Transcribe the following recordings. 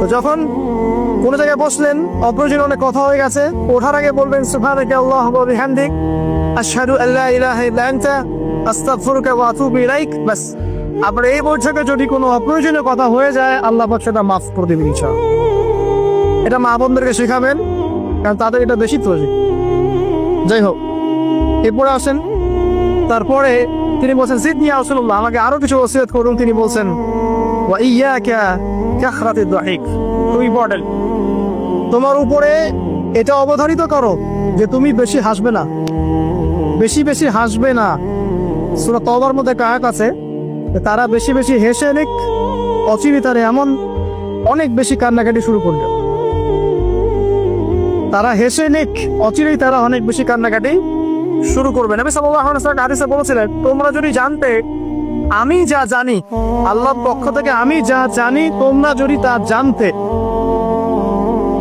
তো যখন কোনো জায়গায় বসলেন, অপ্রয়োজনীয় অনেক কথা হয়ে গেছে, ওঠার আগে বলবেন সুবহানাকা আল্লাহুম্মা ওয়া বিহামদিক আশহাদু আল্লা ইলাহা ইল্লা আনতা আস্তাগফিরুকা ওয়া আতুবু ইলাইক। বাস। আপনার এই বৈঠকে যদি কোনো অপ্রয়োজনীয় কথা হয়ে যায়, আল্লাহ পাক সেটা মাফ করে দিবেন ইনশাআল্লাহ। এটা মা বোনদেরকে শেখাবেন, কারণ তাদের এটা বেশি তৈরি। যাই হোক, এরপরে আসেন, তারপরে তিনি বলছেন জিদনি ইয়া রাসূলুল্লাহ, আমাকে আরো কিছু ওসিয়ত করুন। তিনি বলছেন ওয়া ইয়াকা কাখরাতিদ দাহিক, খুবই ইম্পর্টেন্ট। তোমার উপরে এটা অবধারিত করো যে তুমি বেশি হাসবে না, বেশি বেশি হাসবে না। সূরা তওবার মধ্যে একটা আয়াত আছে, তারা বেশি বেশি হেসে নিক, অচিরিতারে এমন অনেক বেশি কান্নাকাটি শুরু করবে। তারা হেসে নিক, অচিরেই তারা অনেক বেশি কান্নাকাটি শুরু করবে। নবী সাল্লাল্লাহু আলাইহি ওয়াসাল্লাম হাদিসে বলেছিলেন, তোমরা যদি জানতে আমি যা জানি, আল্লাহর পক্ষ থেকে আমি যা জানি, তোমরা যদি তা জানতে,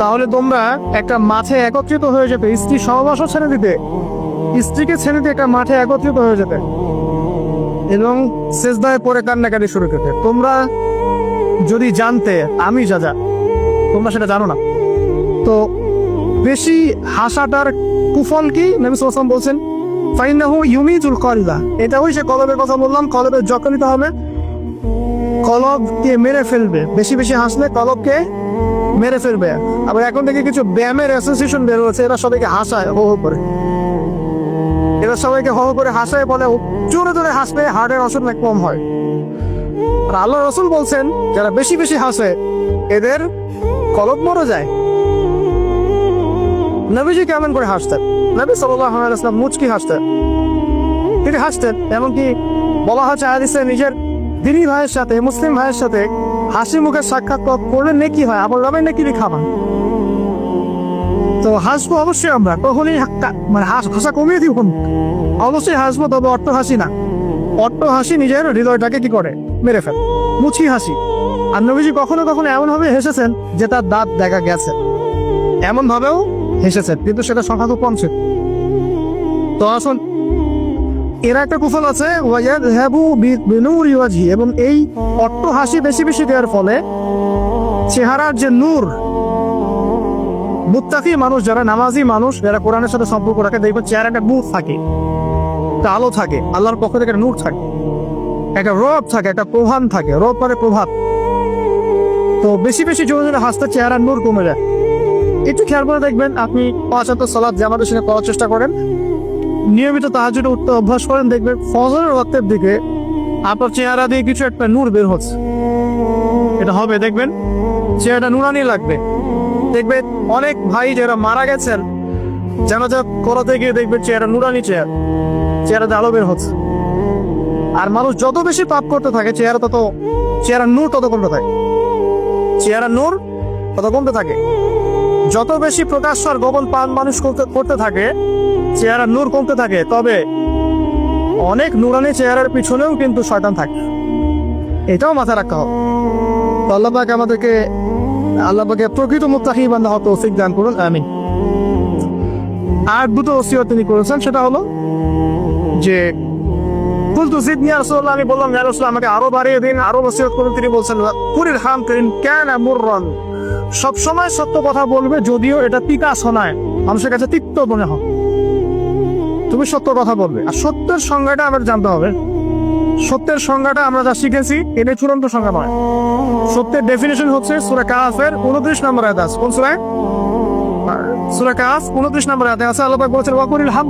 তাহলে তোমরা একটা মাঠে একত্রিত হয়ে যেতে, স্ত্রী সহবাসও ছেড়ে দিতে, স্ত্রীকে ছেড়ে দিয়ে একটা মাঠে একত্রিত হয়ে যেতে এবং সেজদায় পড়ে কান্নাকাটি শুরু করতে। তোমরা যদি জানতে আমি যা যা, তোমরা সেটা জানো না। তো বেশি হাসাটার কুফল কি? নবী সাল্লাল্লাহু আলাইহি ওয়াসাল্লাম বলছেন ফাইন্নাহু ইউমিতুল কলবা, এটা ওই সে কলবের কথা বললাম, কলবের যত্ন নিতে হবে, কলবকে মেরে ফেলবে। বেশি বেশি হাসলে কলবকে মেরে ফেলবে। আবার এখন থেকে কিছু ব্যায়ামের অ্যাসোসিয়েশন বের হয়েছে, এরা সবাইকে হাসায় হো হো করে, এরা সবাইকে হো হো করে হাসায়, বলে জোরে জোরে হাসলে হার্টের অসুখ কম হয়। আর আল্লাহ রাসূল বলছেন যারা বেশি বেশি হাসে এদের কলব মরে যায়। নবীজি কেমন করে হাসতেন? নবী সাল্লাল্লাহু আলাইহি ওয়াসাল্লাম মুচকি হাসতেন, তিনি হাসতেন। এমনকি বলা হচ্ছে হাদিসে, নিজের দিনী ভাইয়ের সাথে, মুসলিম ভাইয়ের সাথে হাসি মুখে সাক্ষাৎ করলে নেকি হয়, আবার রবে নেকি খাবা। তো হাসবো অবশ্যই, আমরা কখনই মানে হাসা কমিয়ে দিব, অবশ্যই হাসবো, তবে অট্ট হাসি না। অট্ট হাসি নিজের হৃদয়টাকে কি করে? মেরে ফেলে। মুচকি হাসি। আর নবীজি কখনো কখনো এমন ভাবে হেসেছেন যে তার দাঁত দেখা গেছে, এমন ভাবেও হেসেছেন, কিন্তু সেটা সংখ্যা খুব কম ছিল। তো আসুন, এরা একটা কুফল আছে এবং এই অট্ট হাসি বেশি বেশি দেওয়ার ফলে চেহারার যে নূর, মুত্তাকি মানুষ যারা, নামাজি মানুষ যারা কোরআনের সাথে সম্পর্ক রাখে, দেখবেন চেহারা একটা নূর থাকে, একটা আলো থাকে, আল্লাহর পক্ষ থেকে একটা নূর থাকে, একটা রব থাকে, একটা প্রভাব থাকে। রব মানে প্রভাব। তো বেশি বেশি জোরে জোরে হাসতে চেহারার নূর কমে যায়। একটু খেয়াল করে দেখবেন, আপনি 5 ওয়াক্ত সালাত জামাতের সঙ্গে করার চেষ্টা করেন, নিয়মিত তাহাজ্জুদে উঠতে অভ্যাস করেন, দেখবেন ফজরের ওয়াক্তের দিকে আপনার চেহারা দিয়ে কিছু একটা নূর বের হচ্ছে। এটা হবে, দেখবেন চেহারাটা নুরানি লাগবে। দেখবেন অনেক ভাই যারা মারা গেছেন, জানাজা করাতে গিয়ে দেখবেন চেহারা নুরানি, চেহারাতে আলো বের হচ্ছে। আর মানুষ যত বেশি পাপ করতে থাকে, চেহারার নূর তত কমতে থাকে, চেহারার নূর তত কমতে থাকে। যত বেশি প্রকাশ্য আর গোপন পান মানুষ করতে থাকে, চেহারার নূর কমতে থাকে। তবে অনেক নুরানি চেহারার পিছনেও কিন্তু শয়তান থাকে, এটাও মাথায় রাখতে হবে। তো আল্লাহ পাক আমাদেরকে, আল্লাহ পাকে প্রকৃত মুত্তাকি বান্দা হওয়ার তৌফিক দান করুন, আমিন। আর দুটো ওসিয়ত তিনি করেছেন, সেটা হলো যে কুলতু জিদনি ইয়া রাসূলুল্লাহ, আমি বললাম ইয়া রাসূলুল্লাহ আমাকে আরো বাড়িয়ে দিন, আরো ওসিয়ত করুন। তিনি বলছেন কুরিল হাম করিন কানা মুররান, সবসময় সত্য কথা বলবে, যদিও এটা তিতা শোনায়, মানুষের কাছে তিক্ত মনে হয়, তুমি সত্য কথা বলবে। আর সত্যের সংজ্ঞাটা আমাদের জানতে হবে। সত্যের সংজ্ঞাটা আমরা যা শিখেছি, এটা চূড়ান্ত সংজ্ঞা নয়। সত্যের ডেফিনিশন হচ্ছে সূরা কাহফের 29 নম্বর আয়াত আছে। কোন সূরা? সূরা কাহফ 29 নম্বর আয়াতে আছে, আল্লাহ পাক বলেছেন ওয়াকুরিল হাম